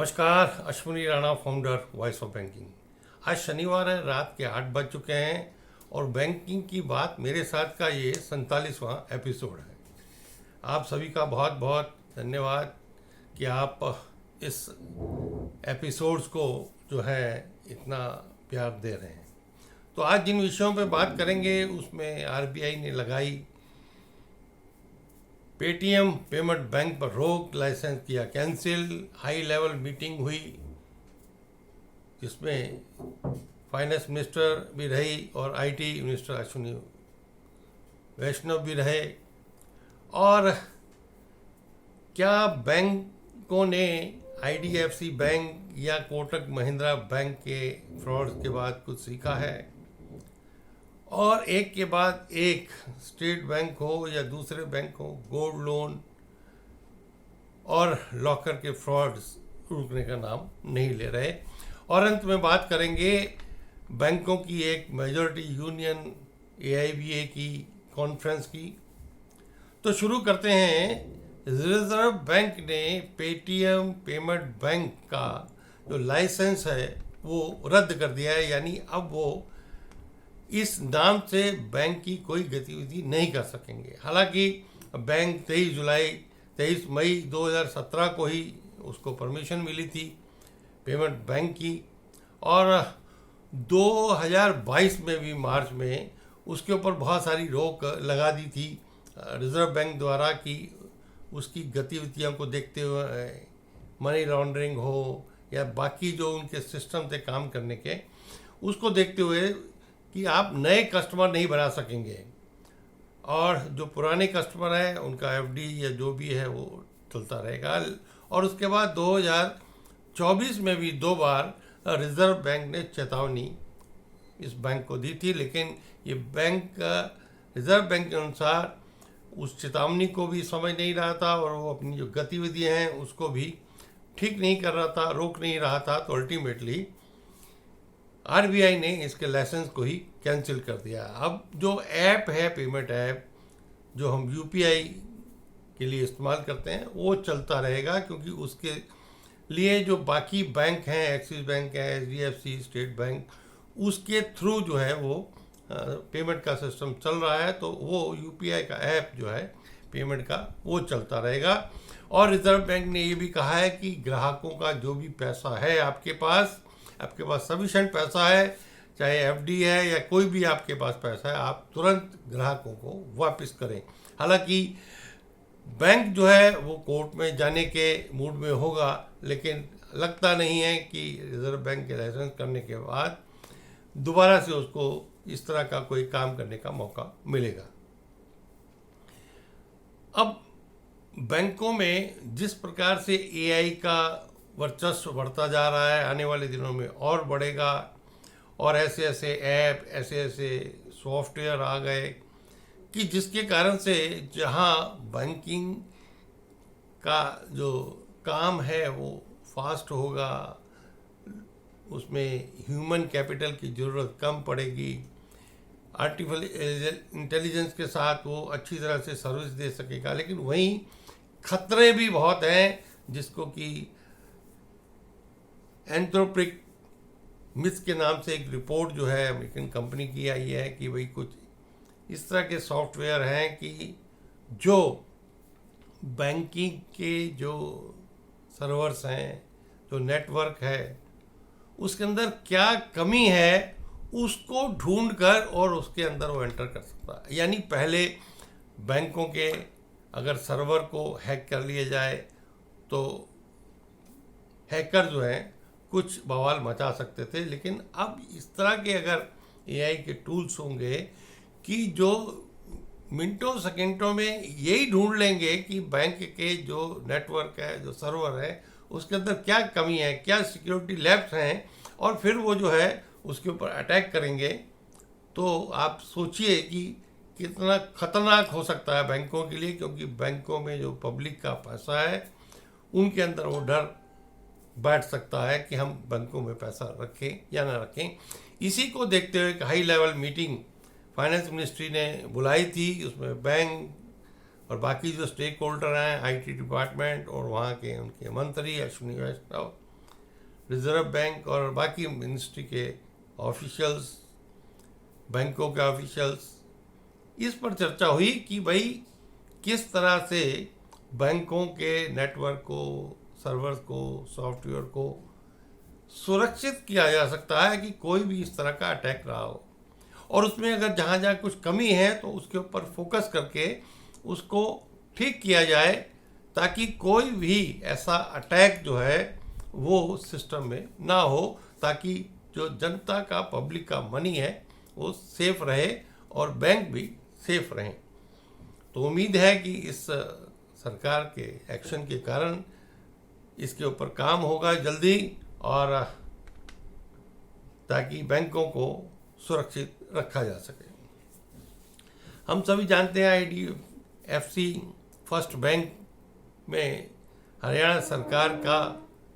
नमस्कार, Ashwini Rana, founder voice of banking. आज शनिवार है, रात के 8 बज चुके हैं और बैंकिंग की बात मेरे साथ का ये 47वां एपिसोड है। आप सभी का बहुत बहुत धन्यवाद कि आप इस एपिसोड्स को जो है इतना प्यार दे रहे हैं। तो आज जिन विषयों पे बात करेंगे उसमें आरबीआई ने लगाई पेटीएम पेमेंट बैंक पर रोक, लाइसेंस किया कैंसिल, हाई लेवल मीटिंग हुई जिसमें फाइनेंस मिनिस्टर भी रही और आईटी मिनिस्टर अश्विनी वैष्णव भी रहे। और क्या बैंकों ने आईडीएफसी बैंक या कोटक महिंद्रा बैंक के फ्रॉड के बाद कुछ सीखा है? और एक के बाद एक स्टेट बैंक हो या दूसरे बैंक हो, गोल्ड लोन और लॉकर के फ्रॉड्स रुकने का नाम नहीं ले रहे। और अंत में बात करेंगे बैंकों की एक मेजॉरिटी यूनियन एआईबीए की कॉन्फ्रेंस की। तो शुरू करते हैं। रिजर्व बैंक ने पेटीएम पेमेंट बैंक का जो लाइसेंस है वो रद्द कर दिया है, यानी अब वो इस नाम से बैंक की कोई गतिविधि नहीं कर सकेंगे। हालांकि बैंक 23 मई 2017 को ही उसको परमिशन मिली थी पेमेंट बैंक की, और 2022 में भी मार्च में उसके ऊपर बहुत सारी रोक लगा दी थी रिजर्व बैंक द्वारा कि उसकी गतिविधियों को देखते हुए, मनी लॉन्ड्रिंग हो या बाकी जो उनके सिस्टम थे काम करने के, उसको देखते हुए कि आप नए कस्टमर नहीं बना सकेंगे और जो पुराने कस्टमर हैं उनका एफडी या जो भी है वो चलता रहेगा। और उसके बाद 2024 में भी 2 बार रिजर्व बैंक ने चेतावनी इस बैंक को दी थी, लेकिन ये बैंक रिजर्व बैंक के अनुसार उस चेतावनी को भी समझ नहीं रहा था और वो अपनी जो गतिविधियाँ हैं उसको भी ठीक नहीं कर रहा था, रोक नहीं रहा था। तो अल्टीमेटली आरबीआई ने इसके लाइसेंस को ही कैंसिल कर दिया। अब जो ऐप है, पेमेंट ऐप जो हम यूपीआई के लिए इस्तेमाल करते हैं, वो चलता रहेगा, क्योंकि उसके लिए जो बाकी बैंक हैं, एक्सिस बैंक है, एचडीएफसी, स्टेट बैंक, उसके थ्रू जो है वो पेमेंट का सिस्टम चल रहा है। तो वो यूपीआई का ऐप जो है पेमेंट का वो चलता रहेगा। और रिजर्व बैंक ने ये भी कहा है कि ग्राहकों का जो भी पैसा है आपके पास सफिशेंट पैसा है, चाहे एफडी है या कोई भी आपके पास पैसा है, आप तुरंत ग्राहकों को वापस करें। हालांकि बैंक जो है वो कोर्ट में जाने के मूड में होगा, लेकिन लगता नहीं है कि रिजर्व बैंक के लाइसेंस करने के बाद दोबारा से उसको इस तरह का कोई काम करने का मौका मिलेगा। अब बैंकों में जिस प्रकार से एआई का वर्चस्व बढ़ता जा रहा है, आने वाले दिनों में और बढ़ेगा, और ऐसे ऐसे ऐप, ऐसे ऐसे सॉफ्टवेयर आ गए कि जिसके कारण से जहां बैंकिंग का जो काम है वो फास्ट होगा, उसमें ह्यूमन कैपिटल की ज़रूरत कम पड़ेगी, आर्टिफिशियल इंटेलिजेंस के साथ वो अच्छी तरह से सर्विस दे सकेगा। लेकिन वहीं खतरे भी बहुत हैं, जिसको कि एंथ्रोपिक मिथ के नाम से एक रिपोर्ट जो है अमेरिकन कंपनी की आई है कि भाई कुछ इस तरह के सॉफ्टवेयर हैं कि जो बैंकिंग के जो सर्वर्स हैं, जो नेटवर्क है, उसके अंदर क्या कमी है उसको ढूंढकर और उसके अंदर वो एंटर कर सकता है। यानी पहले बैंकों के अगर सर्वर को हैक कर लिया जाए तो हैकर जो हैं कुछ बवाल मचा सकते थे, लेकिन अब इस तरह के अगर एआई के टूल्स होंगे कि जो मिनटों सेकंडों में यही ढूंढ लेंगे कि बैंक के जो नेटवर्क है, जो सर्वर है, उसके अंदर क्या कमी है, क्या सिक्योरिटी लैप्स हैं, और फिर वो जो है उसके ऊपर अटैक करेंगे। तो आप सोचिए कि कितना खतरनाक हो सकता है बैंकों के लिए, क्योंकि बैंकों में जो पब्लिक का पैसा है उनके अंदर वो डर बैठ सकता है कि हम बैंकों में पैसा रखें या ना रखें। इसी को देखते हुए एक high level meeting finance ministry ने बुलाई थी। उसमें बैंक और बाकी जो स्टेक होल्डर हैं, आईटी डिपार्टमेंट और वहाँ के उनके मंत्री अश्विनी वैष्णव रिजर्व बैंक और बाकी मिनिस्ट्री के ऑफिशियल्स, बैंकों के ऑफिशियल्स, इस पर चर्चा हुई कि भाई किस तरह से बैंकों के नेटवर्क को, सर्वर्स को, सॉफ्टवेयर को सुरक्षित किया जा सकता है कि कोई भी इस तरह का अटैक रहा हो, और उसमें अगर जहाँ जहाँ कुछ कमी है तो उसके ऊपर फोकस करके उसको ठीक किया जाए, ताकि कोई भी ऐसा अटैक जो है वो सिस्टम में ना हो, ताकि जो जनता का, पब्लिक का मनी है वो सेफ रहे और बैंक भी सेफ रहें। तो उम्मीद है कि इस सरकार के एक्शन के कारण इसके ऊपर काम होगा जल्दी, और ताकि बैंकों को सुरक्षित रखा जा सके। हम सभी जानते हैं IDFC फर्स्ट बैंक में हरियाणा सरकार का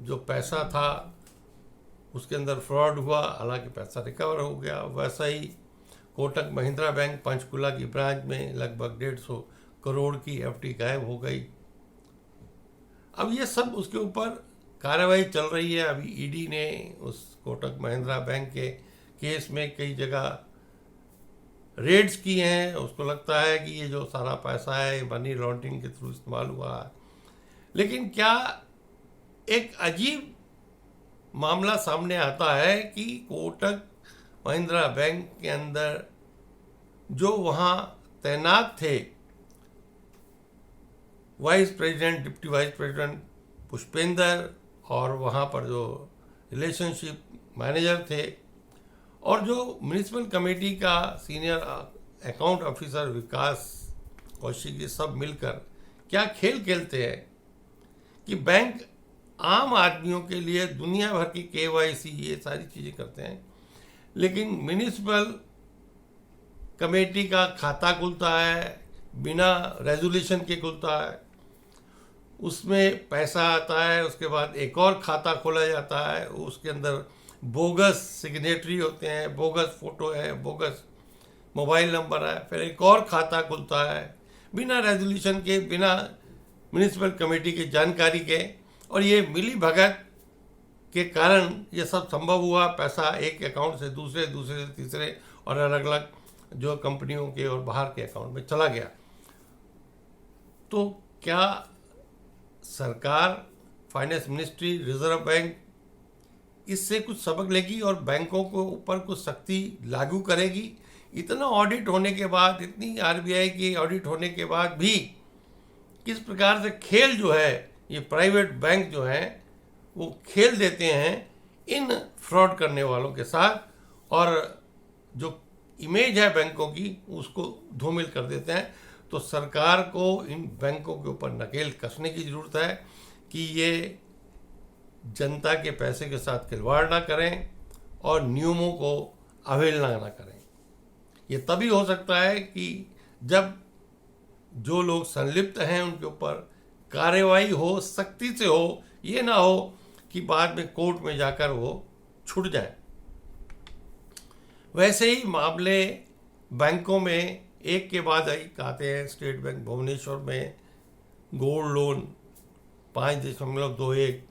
जो पैसा था उसके अंदर फ्रॉड हुआ, हालांकि पैसा रिकवर हो गया। वैसा ही कोटक महिंद्रा बैंक पंचकुला की ब्रांच में लगभग 150 करोड़ की FD गायब हो गई। अब ये सब उसके ऊपर कार्रवाई चल रही है। अभी ED ने उस कोटक महिंद्रा बैंक के केस में कई जगह रेड्स की हैं। उसको लगता है कि ये जो सारा पैसा है मनी लॉन्ड्रिंग के थ्रू इस्तेमाल हुआ है। लेकिन क्या एक अजीब मामला सामने आता है कि कोटक महिंद्रा बैंक के अंदर जो वहाँ तैनात थे vice president, deputy vice president Pushpendra, और वहाँ पर जो रिलेशनशिप मैनेजर थे, और जो म्यूनिसिपल कमेटी का सीनियर अकाउंट ऑफिसर विकास कौशिक, ये सब मिलकर क्या खेल खेलते हैं कि बैंक आम आदमियों के लिए दुनिया भर की KYC ये सारी चीज़ें करते हैं, लेकिन म्यूनिसिपल कमेटी का खाता खुलता है बिना रेजोल्यूशन के खुलता है, उसमें पैसा आता है, उसके बाद एक और खाता खोला जाता है, उसके अंदर बोगस सिग्नेटरी होते हैं, बोगस फोटो है, बोगस मोबाइल नंबर है, फिर एक और खाता खुलता है बिना रेजोल्यूशन के, बिना म्यूनिसिपल कमेटी की जानकारी के। और ये मिली भगत के कारण ये सब संभव हुआ। पैसा एक अकाउंट से दूसरे, दूसरे से तीसरे और अलग अलग जो कंपनियों के और बाहर के अकाउंट में चला गया। तो क्या सरकार, फाइनेंस मिनिस्ट्री, रिजर्व बैंक इससे कुछ सबक लेगी और बैंकों को ऊपर कुछ सख्ती लागू करेगी? इतना ऑडिट होने के बाद, इतनी RBI की ऑडिट होने के बाद भी किस प्रकार से खेल जो है ये प्राइवेट बैंक जो हैं वो खेल देते हैं इन फ्रॉड करने वालों के साथ, और जो इमेज है बैंकों की उसको धूमिल कर देते हैं। तो सरकार को इन बैंकों के ऊपर नकेल कसने की ज़रूरत है कि ये जनता के पैसे के साथ खिलवाड़ ना करें और नियमों को अवहेलना ना करें। ये तभी हो सकता है कि जब जो लोग संलिप्त हैं उनके ऊपर कार्रवाई हो, सख्ती से हो, ये ना हो कि बाद में कोर्ट में जाकर वो छूट जाए। वैसे ही मामले बैंकों में एक के बाद एक आते हैं। स्टेट बैंक भुवनेश्वर में गोल्ड लोन 5.21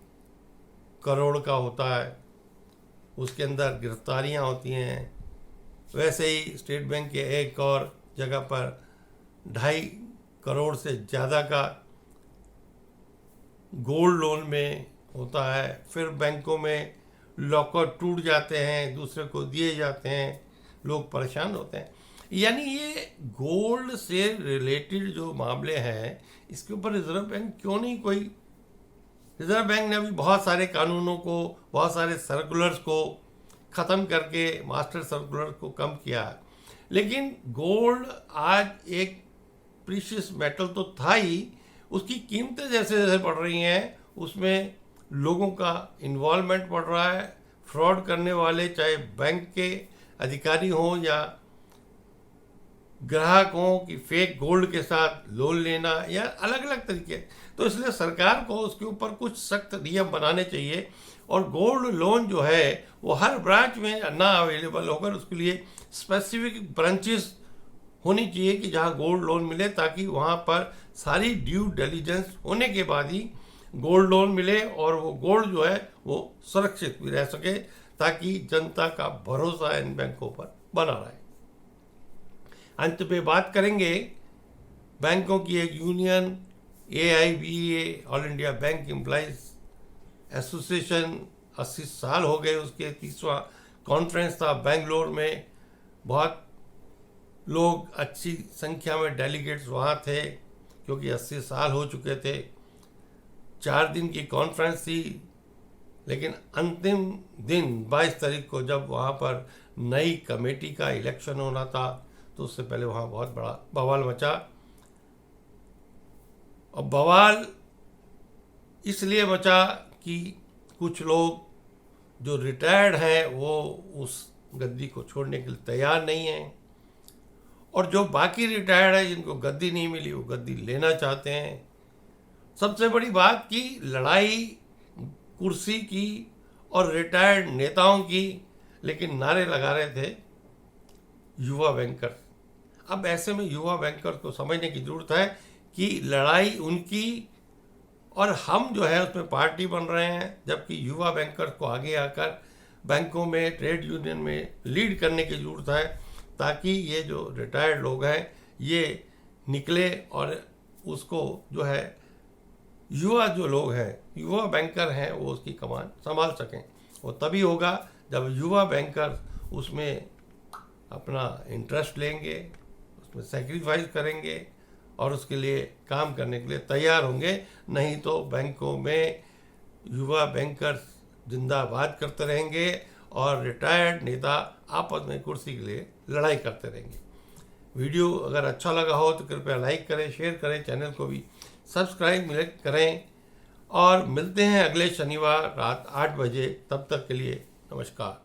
करोड़ का होता है, उसके अंदर गिरफ्तारियां होती हैं। वैसे ही स्टेट बैंक के एक और जगह पर 2.5 करोड़ से ज़्यादा का गोल्ड लोन में होता है। फिर बैंकों में लॉकर टूट जाते हैं, दूसरे को दिए जाते हैं, लोग परेशान होते हैं। यानी ये गोल्ड से रिलेटेड जो मामले हैं इसके ऊपर रिजर्व बैंक क्यों नहीं कोई, रिजर्व बैंक ने अभी बहुत सारे कानूनों को, बहुत सारे सर्कुलर्स को ख़त्म करके मास्टर सर्कुलर को कम किया है। लेकिन गोल्ड आज एक प्रीशियस मेटल तो था ही, उसकी कीमतें जैसे जैसे बढ़ रही हैं उसमें लोगों का इन्वॉल्वमेंट बढ़ रहा है। फ्रॉड करने वाले चाहे बैंक के अधिकारी हों या ग्राहक हों कि फेक गोल्ड के साथ लोन लेना या अलग अलग तरीके। तो इसलिए सरकार को उसके ऊपर कुछ सख्त नियम बनाने चाहिए, और गोल्ड लोन जो है वो हर ब्रांच में ना अवेलेबल होकर उसके लिए स्पेसिफिक ब्रांचेस होनी चाहिए कि जहां गोल्ड लोन मिले, ताकि वहां पर सारी ड्यू डिलिजेंस होने के बाद ही गोल्ड लोन मिले और वो गोल्ड जो है वो सुरक्षित भी रह सके, ताकि जनता का भरोसा इन बैंकों पर बना रहे। अंत में बात करेंगे बैंकों की एक union AIBA, all India bank employees association, 80 साल हो गए उसके 30वां कॉन्फ्रेंस था बेंगलोर में। बहुत लोग, अच्छी संख्या में डेलीगेट्स वहाँ थे क्योंकि 80 साल हो चुके थे। 4 दिन की कॉन्फ्रेंस थी, लेकिन अंतिम दिन 22 तारीख को जब वहाँ पर नई कमेटी का इलेक्शन होना था, तो उससे पहले वहाँ बहुत बड़ा बवाल मचा। और बवाल इसलिए मचा कि कुछ लोग जो रिटायर्ड हैं वो उस गद्दी को छोड़ने के लिए तैयार नहीं हैं, और जो बाकी रिटायर्ड है जिनको गद्दी नहीं मिली वो गद्दी लेना चाहते हैं। सबसे बड़ी बात की लड़ाई कुर्सी की और रिटायर्ड नेताओं की, लेकिन नारे लगा रहे थे युवा बैंकर। अब ऐसे में युवा बैंकर को समझने की जरूरत है कि लड़ाई उनकी, और हम जो है उसमें पार्टी बन रहे हैं, जबकि युवा बैंकर को आगे आकर बैंकों में, ट्रेड यूनियन में लीड करने की जरूरत है, ताकि ये जो रिटायर्ड लोग हैं ये निकले और उसको जो है युवा जो लोग हैं, युवा बैंकर हैं, वो उसकी कमान संभाल सकें। वो तभी होगा जब युवा बैंकर उसमें अपना इंटरेस्ट लेंगे, उसमें सेक्रीफाइस करेंगे और उसके लिए काम करने के लिए तैयार होंगे। नहीं तो बैंकों में युवा बैंकर्स जिंदाबाद करते रहेंगे और रिटायर्ड नेता आपस में कुर्सी के लिए लड़ाई करते रहेंगे। वीडियो अगर अच्छा लगा हो तो कृपया लाइक करें, शेयर करें, चैनल को भी सब्सक्राइब करें, और मिलते हैं अगले शनिवार रात 8 बजे। तब तक के लिए नमस्कार।